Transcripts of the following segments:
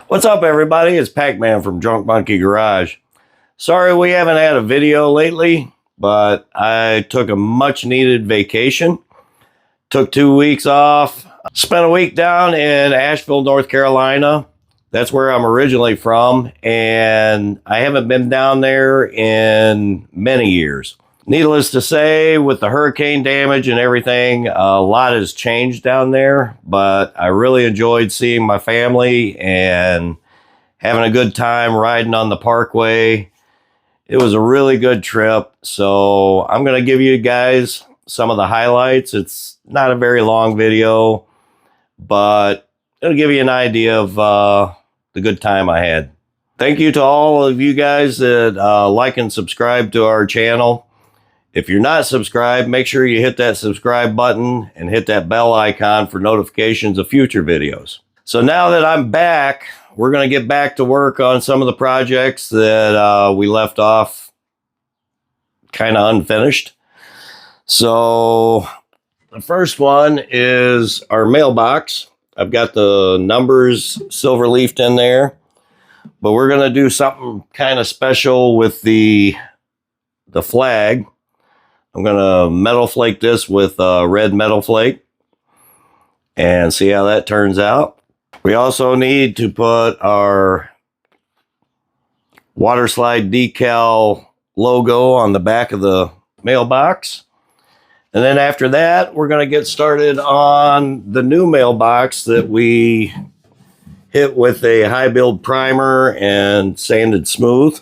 What's up, everybody? It's Pac-Man from Drunk Monkey Garage. Sorry we haven't had a video lately, but I took a much-needed vacation. Took 2 weeks off. Spent a week down in Asheville, North Carolina. That's where I'm originally from, and I haven't been down there in many years. Needless to say, with the hurricane damage and everything, a lot has changed down there, but I really enjoyed seeing my family and having a good time riding on the parkway. It was a really good trip, so I'm going to give you guys some of the highlights. It's not a very long video, but it'll give you an idea of the good time I had. Thank you to all of you guys that like and subscribe to our channel. If you're not subscribed, make sure you hit that subscribe button and hit that bell icon for notifications of future videos. So now that I'm back, we're going to get back to work on some of the projects that we left off kind of unfinished. So the first one is our mailbox. I've got the numbers silver leafed in there, but we're going to do something kind of special with the flag. I'm going to metal flake this with red metal flake and see how that turns out. We also need to put our water slide decal logo on the back of the mailbox. And then after that, we're going to get started on the new mailbox that we hit with a high build primer and sanded smooth.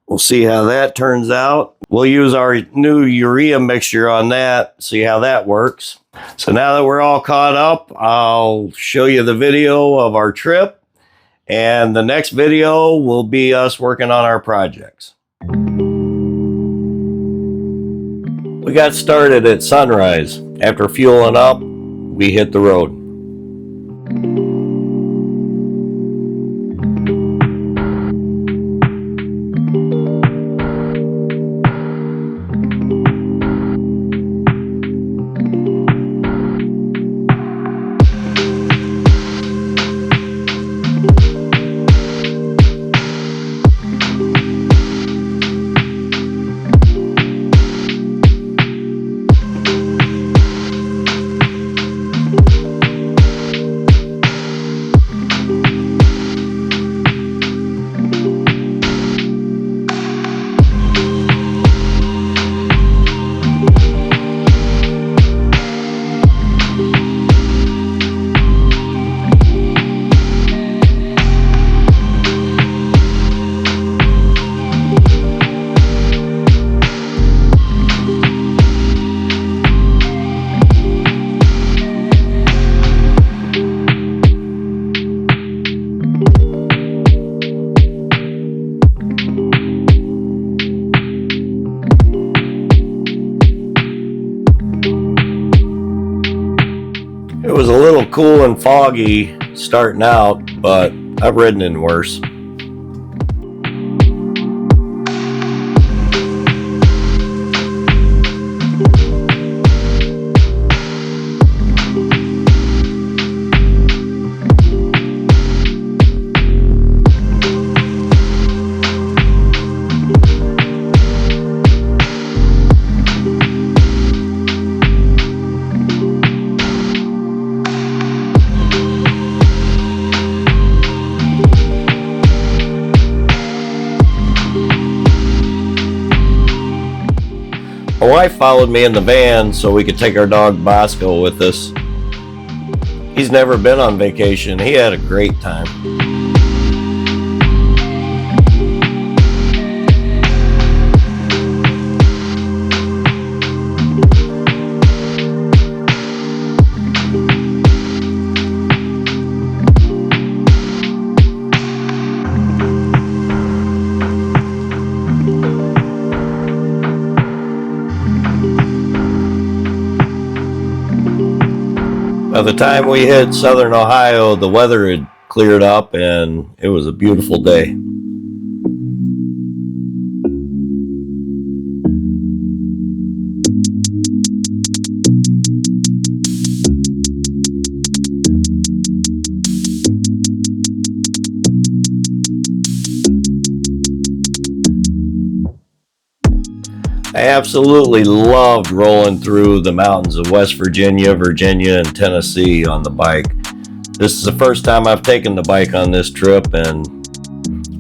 We'll see how that turns out. We'll use our new urea mixture on that, see how that works. So now that we're all caught up, I'll show you the video of our trip, and the next video will be us working on our projects. We got started at sunrise. After fueling up, we hit the road. It was a little cool and foggy starting out, but I've ridden in worse. My wife followed me in the van so we could take our dog Bosco with us. He's never been on vacation. He had a great time. By the time we hit southern Ohio, the weather had cleared up and it was a beautiful day. I absolutely loved rolling through the mountains of West Virginia, Virginia, and Tennessee on the bike. This is the first time I've taken the bike on this trip, and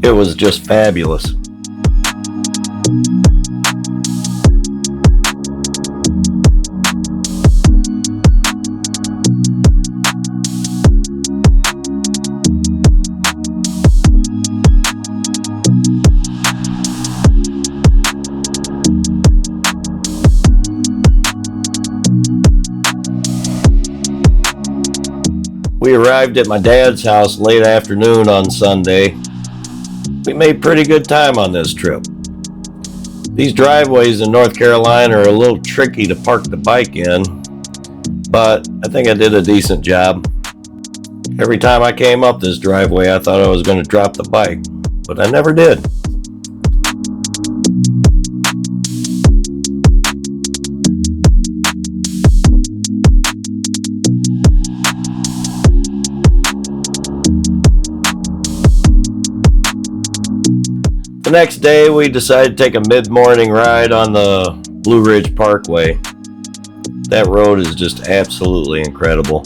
it was just fabulous. We arrived at my dad's house late afternoon on Sunday. We made pretty good time on this trip. These driveways in North Carolina are a little tricky to park the bike in, but I think I did a decent job. Every time I came up this driveway, I thought I was going to drop the bike, but I never did. The next day, we decided to take a mid-morning ride on the Blue Ridge Parkway. That road is just absolutely incredible.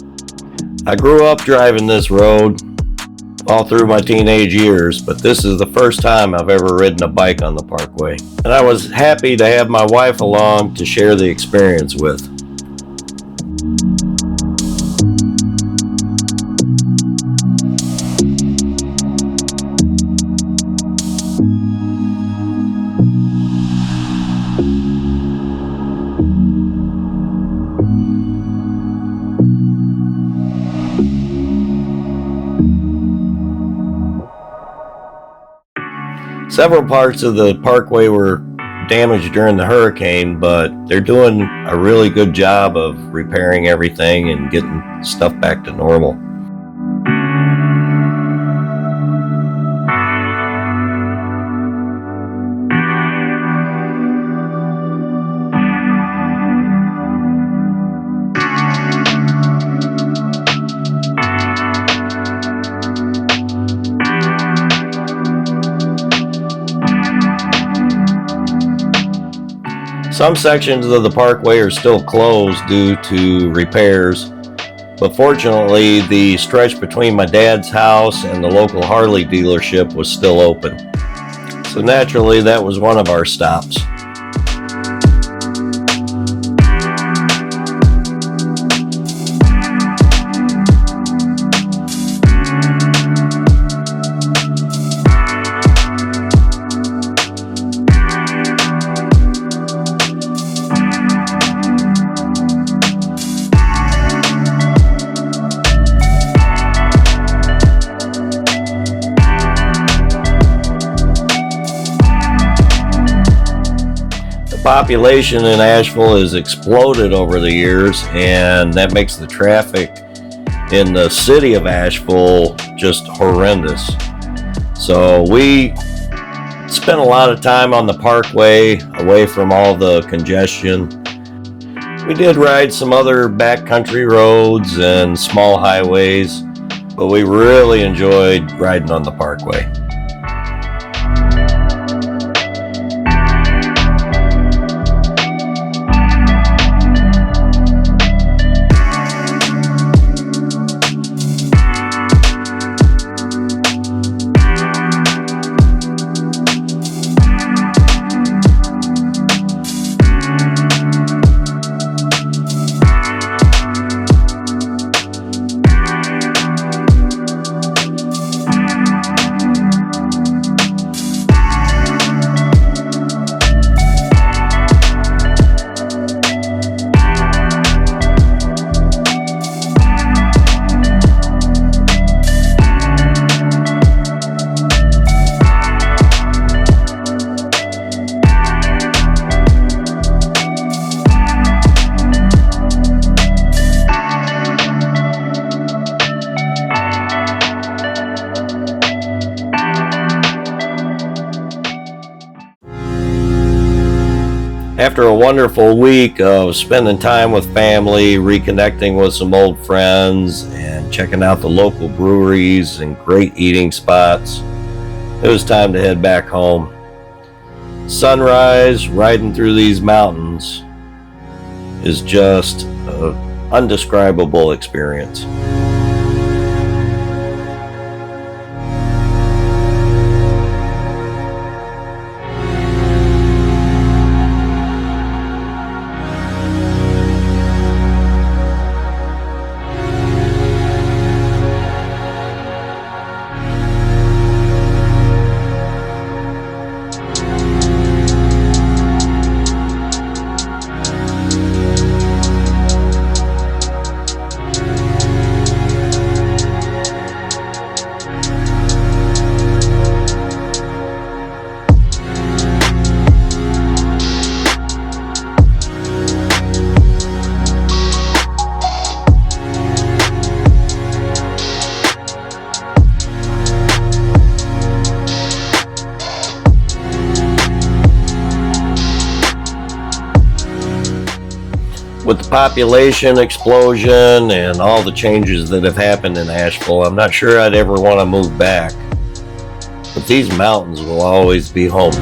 I grew up driving this road all through my teenage years, but this is the first time I've ever ridden a bike on the Parkway. And I was happy to have my wife along to share the experience with. Several parts of the parkway were damaged during the hurricane, but they're doing a really good job of repairing everything and getting stuff back to normal. Some sections of the parkway are still closed due to repairs, but fortunately the stretch between my dad's house and the local Harley dealership was still open. So naturally that was one of our stops. Population in Asheville has exploded over the years, and that makes the traffic in the city of Asheville just horrendous. So we spent a lot of time on the parkway away from all the congestion. We did ride some other backcountry roads and small highways, but we really enjoyed riding on the parkway. After a wonderful week of spending time with family, reconnecting with some old friends, and checking out the local breweries and great eating spots, it was time to head back home. sunrise riding through these mountains is just an undescribable experience. With the population explosion and all the changes that have happened in Asheville, I'm not sure I'd ever want to move back. But these mountains will always be home.